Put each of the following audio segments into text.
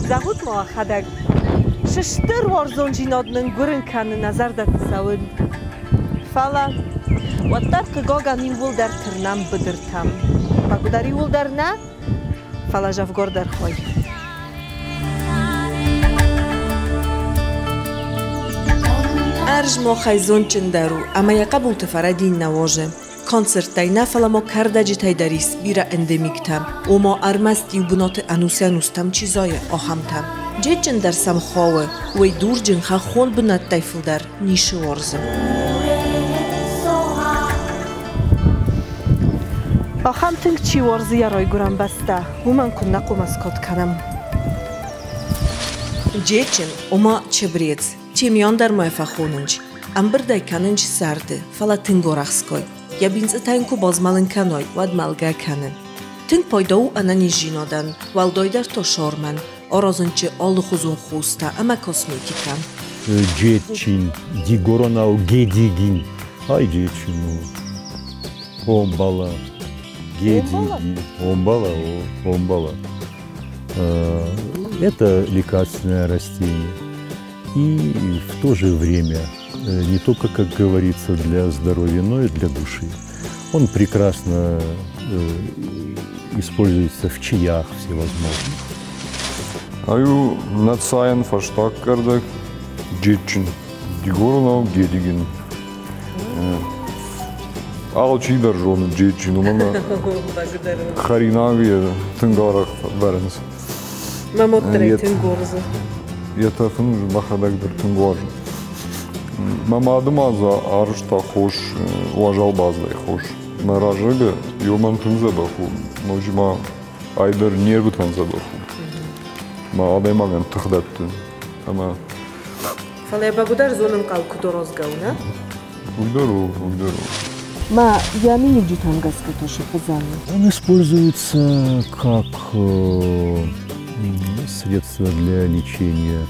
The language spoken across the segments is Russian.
زهود ما خدک ششتر وارزون جیناد من گرن کن نظر داد سوال فعلا و ترک گاگا نیم ول در ترنم بدرتم بگو داری ول در نه فعلا جفگار در خوای ارج ما خیزون چندرو اما یقبول تفردی نواجه کنسرت تای نفلا ما کرده جی تای دریس بیره اندمیکتم و ما ارمستی و بنات انوسیانوستم چیزای آهمتم جی جن در سم خواهه وی دور جنخه خون بنات تایفل در نیش ورزم آخم تنگ چی ورزی رای گرم بسته و من کن نقوم اسکات کنم جی جن اما چه بریدز چی میان در مایفه خوننج ام بردای کننج سرده فلا تنگو رخصکای یا بینز تاینکو بازمالن کنای واد مالگا کنن. تنگ پایداو انانی جینادن والدای در تو شارمن آرازنچه آل خوزون خوسته اما کسمیتیکم. جیتچین دیگوراناو گیدیگین های جیتچینو бомбала гедиги бомбала это лекарственное растение и в то же время не только, как говорится, для здоровья, но и для души. Он прекрасно используется в чаях всевозможных. Аю нацаян фаштак кардак джетчин дигоронау гедигин. Алчи держон джетчин, умана харинавия тынгарах баренс. Мамотрей тынгорзы. Я тафын махадагдыр тынгорзы. Мама адымаза арышта хош, уважал баздай хош. На ражыга ёман тынза баху, ножима айдар нервы тынза баху. Ма адаймаган тыхдатты. Ама Фалай багудар зоным калку дорозгауна? Уйдару. Ма ямини джитангаска тоже позаны. Он используется как средство для лечения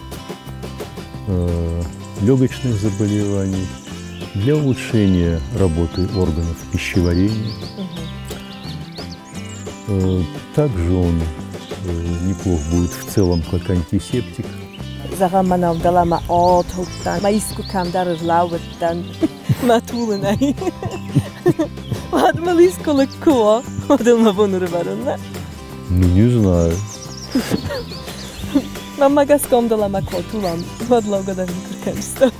легочных заболеваний, для улучшения работы органов пищеварения. Также он неплох будет в целом как антисептик. Загаманав далама отхуттан, маиску камдар лауттан, матулынай. Адмалиску леккуа, адылма бонуры барынна. Ну, не знаю. Мама гаском далама котулам, вадлаугадан кырканчстам.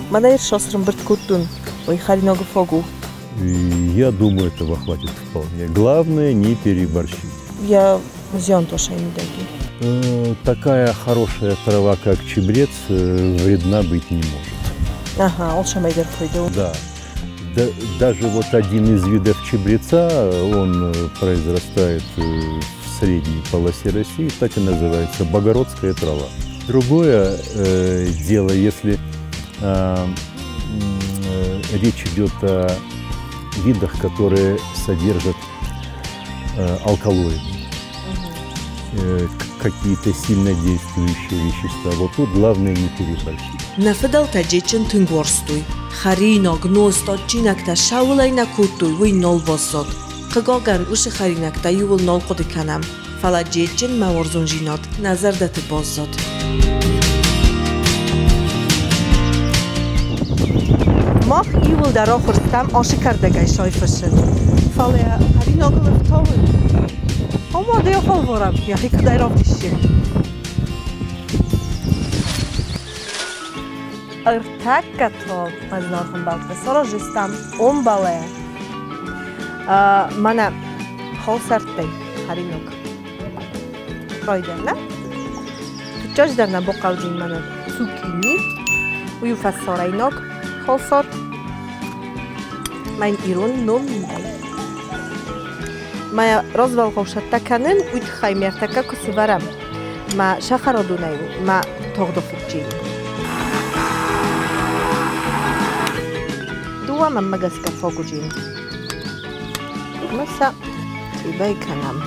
Мана шосрым бырт куттун, ой хариногу фогу. Я думаю, этого хватит вполне. Главное, не переборщить. Я зион тоша не даги. Такая хорошая трава, как чебрец, вредна быть не может. Ага, олшамайдер пойду. Да. Даже вот один из видов чебреца, он произрастает в средней полосе России, так и называется богородская трава. Другое дело, если речь идет о видах, которые содержат алкалоиды, какие-то сильно действующие вещества. Вот тут главное не переборщить. Нафедал таджичен тынгорстуй. Харинок ностот чинакта шаулай накутуй вы нол восот. Кагаган уши харинакта ювул нол коды канам. Фала джичен маворзун жинот. Назар даты боззот. Мах ювул дара хурстам аши кардагай шайфышын. Фала харинок лыфтовын. Ама да я фалворам. Яхи кадай равдиши. Артакато мазнахым балты сорожистам он бале. Мана холсартай харинок. Пройдерна. Чождарна боқалдин мана цукини. Ую фасорайнок холсор. Майн ирон номиндай. Мая розвал холшаттаканын уйтхай мертака кусиварам. Ма шахародунаю, ма тогдофуджин. شروع من مگس کفاگو جیم مثلا تیبای کنم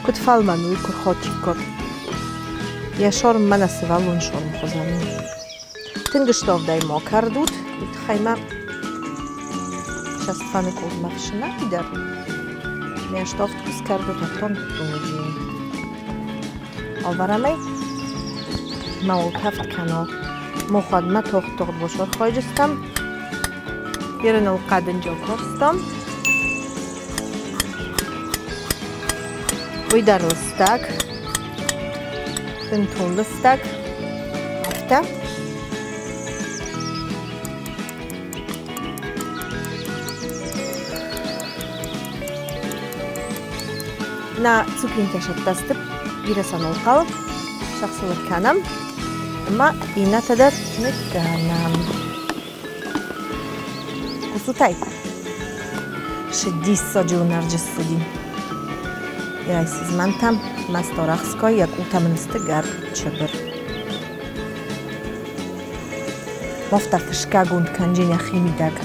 کد فالمانوی کر خاطی کر یا شارم من سوالون شارم خوزنم تنگشتاف دای ما کردود خیمه شستفانه کود مخشنه بیدر میشتافت کس کردود اتون دونجیم آورمی ما کفت کنار ما خود ما توخت باشور خواهیستم بیرون القد اینجا کستم وی در لستک بنتون لستک هفته نا цукин ташаттастып бирасан алқалып шақсылық канам ама ина тадар нетганам кусутай шидис соҷу нарҷис сидим ирайсиз мантам масторахской як утамнисты гар чабыр мофта фишкагунд канҷиня химидаг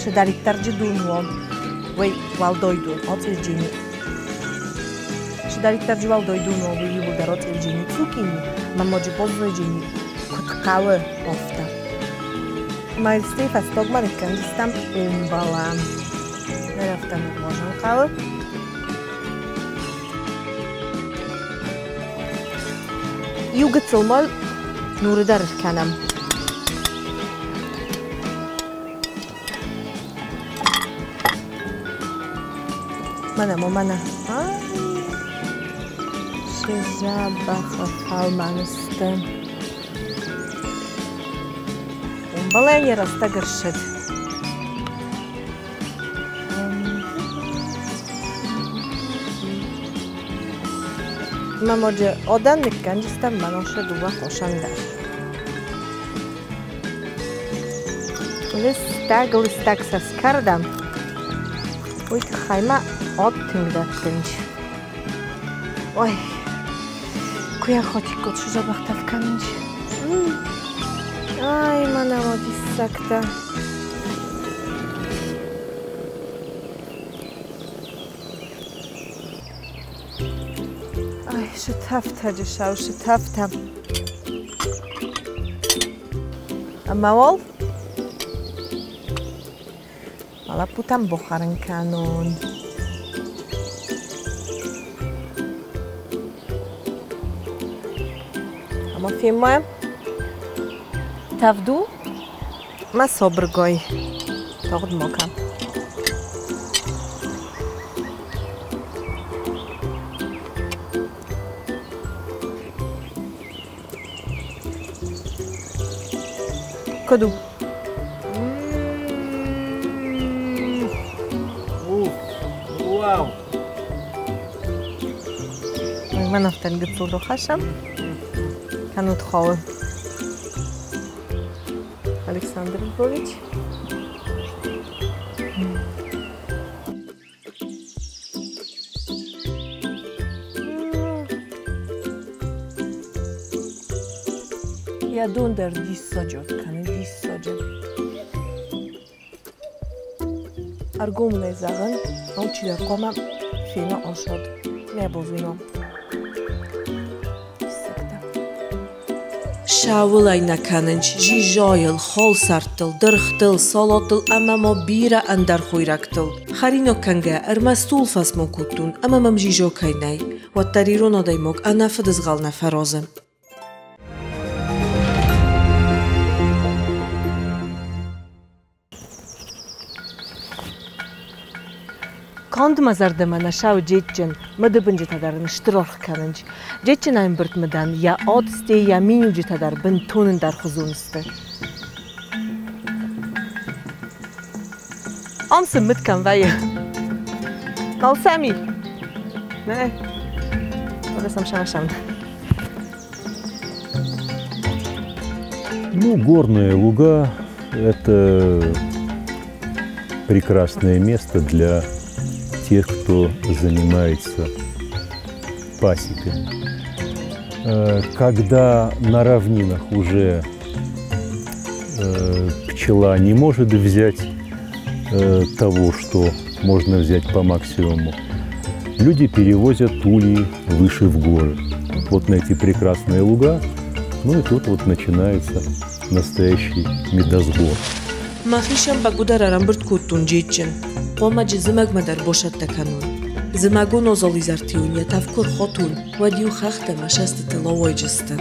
шидариктарҷи дунвом وی والدایدون آتیل جینی شداری ترجمه والدایدون و وی بود در آتیل جینی چوکینی من ماجی بازوی جینی کتکاوه آفته مایلستی فستاگ من کندستم بالام نرفتم واژن قاوه یوگت سلمال نور در کنم منه شجابة خفال مانستم بلاني رستقرشد ما موجه آدم نکنجستم مناشه دوبا خوشندر لستق سس کردم وی که خیمه آد تنگدکنج وای کویا خاطی کد شجا بختف کنج آی من آمادی سکته آی شتفت هجه شو شتفتم اما وال مالا پوتم بخارن کنون اما فیلمه تفدو ما صبرگوی تاخد ماکم کدو واو من افتن قطول رو خشم كانوا تخاوم ألكسندر بروفيتش يا دوندر دي سجود كان دي سجود أرجوم نزاغن أو تشير قمم فينا أشاد نبوزينام شاولای نکننج جیجایل خال سرتل درختل سالاتل اما ما بیره اندر خویرکتل خرینو کنگه ارمستول فسمو کتون اما مم جیجو کینای و تریرو نادای موگ انا فدزغال نفرازم Kand mazarda mana şav jetçin mıdı bınca tadar nıştıror kanınç. Jetçin ayın bırtmıdan ya ad iste ya minucu tadar bın tonun dar huzun iste. Amsın mıtkan vayı. Nal Sami. Ne? Orasam şamaşam. Ну, горные луга – это прекрасное место для тех, кто занимается пасекой. Когда на равнинах уже пчела не может взять того, что можно взять по максимуму, люди перевозят ульи выше в горы. Вот на эти прекрасные луга. Ну и тут вот начинается настоящий медосбор. Махишам багудар арамбрт куртун джичен. Помаджи зимаг мадар бошат таканун. Зимагун озоли зартиунья тавкур хотун. Вадиу хахта машаст теловой джистан.